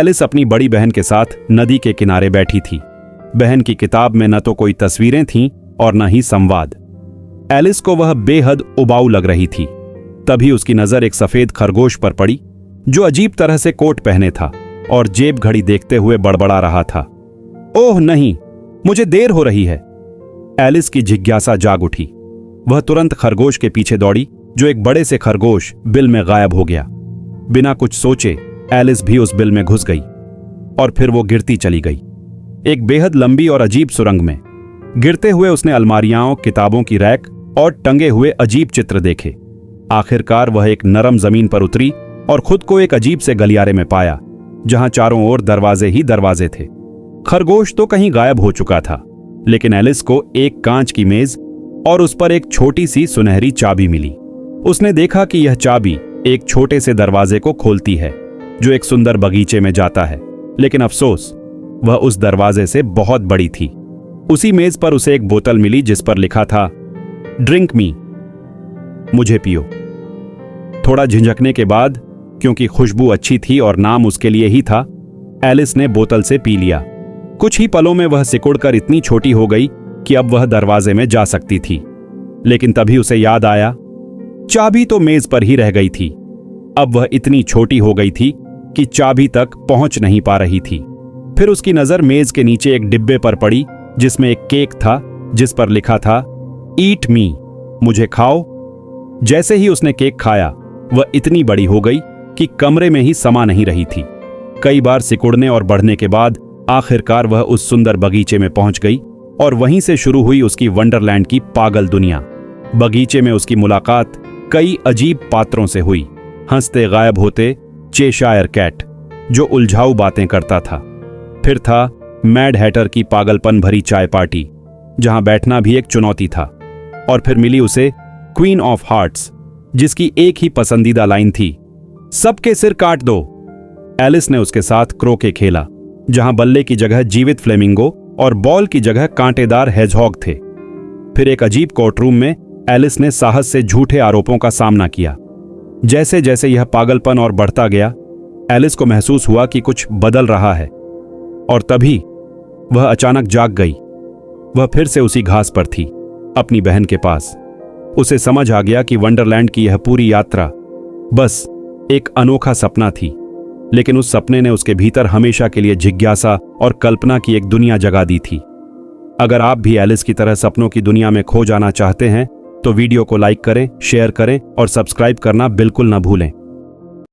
Alice अपनी बड़ी बहन के साथ नदी के किनारे बैठी थी। बहन की किताब में न तो कोई तस्वीरें थीं और न ही संवाद। एलिस को वह बेहद उबाऊ लग रही थी। तभी उसकी नजर एक सफेद खरगोश पर पड़ी जो अजीब तरह से कोट पहने था और जेब घड़ी देखते हुए बड़बड़ा रहा था। ओह नहीं, मुझे देर हो रही है। एलिस की जिज्ञासा जाग उठी। वह तुरंत खरगोश के पीछे दौड़ी जो एक बड़े से खरगोश बिल में गायब हो गया। बिना कुछ सोचे एलिस भी उस बिल में घुस गई और फिर वो गिरती चली गई, एक बेहद लंबी और अजीब सुरंग में। गिरते हुए उसने अलमारियां, किताबों की रैक और टंगे हुए अजीब चित्र देखे। आखिरकार वह एक नरम जमीन पर उतरी और खुद को एक अजीब से गलियारे में पाया जहां चारों ओर दरवाजे ही दरवाजे थे। खरगोश तो कहीं गायब हो चुका था, लेकिन एलिस को एक कांच की मेज और उस पर एक छोटी सी सुनहरी चाबी मिली। उसने देखा कि यह चाबी एक छोटे से दरवाजे को खोलती है जो एक सुंदर बगीचे में जाता है, लेकिन अफसोस वह उस दरवाजे से बहुत बड़ी थी। उसी मेज पर उसे एक बोतल मिली जिस पर लिखा था ड्रिंक मी, मुझे पियो। थोड़ा झिझकने के बाद, क्योंकि खुशबू अच्छी थी और नाम उसके लिए ही था, एलिस ने बोतल से पी लिया। कुछ ही पलों में वह सिकुड़कर इतनी छोटी हो गई कि अब वह दरवाजे में जा सकती थी। लेकिन तभी उसे याद आया, चाबी तो मेज पर ही रह गई थी। अब वह इतनी छोटी हो गई थी कि चाबी तक पहुंच नहीं पा रही थी। फिर उसकी नजर मेज के नीचे एक डिब्बे पर पड़ी जिसमें एक केक था जिस पर लिखा था ईट मी, मुझे खाओ। जैसे ही उसने केक खाया वह इतनी बड़ी हो गई कि कमरे में ही समा नहीं रही थी। कई बार सिकुड़ने और बढ़ने के बाद आखिरकार वह उस सुंदर बगीचे में पहुंच गई और वहीं से शुरू हुई उसकी वंडरलैंड की पागल दुनिया। बगीचे में उसकी मुलाकात कई अजीब पात्रों से हुई। हंसते गायब होते चेशायर कैट जो उलझाऊ बातें करता था। फिर था मैड हैटर की पागलपन भरी चाय पार्टी जहां बैठना भी एक चुनौती था। और फिर मिली उसे क्वीन ऑफ हार्ट्स जिसकी एक ही पसंदीदा लाइन थी, सबके सिर काट दो। एलिस ने उसके साथ क्रोके खेला जहां बल्ले की जगह जीवित फ्लेमिंगो और बॉल की जगह कांटेदार हेजहॉग थे। फिर एक अजीब कोर्टरूम में एलिस ने साहस से झूठे आरोपों का सामना किया। जैसे जैसे यह पागलपन और बढ़ता गया, एलिस को महसूस हुआ कि कुछ बदल रहा है। और तभी वह अचानक जाग गई। वह फिर से उसी घास पर थी, अपनी बहन के पास। उसे समझ आ गया कि वंडरलैंड की यह पूरी यात्रा बस एक अनोखा सपना थी, लेकिन उस सपने ने उसके भीतर हमेशा के लिए जिज्ञासा और कल्पना की एक दुनिया जगा दी थी। अगर आप भी एलिस की तरह सपनों की दुनिया में खो जाना चाहते हैं तो वीडियो को लाइक करें, शेयर करें और सब्सक्राइब करना बिल्कुल न भूलें।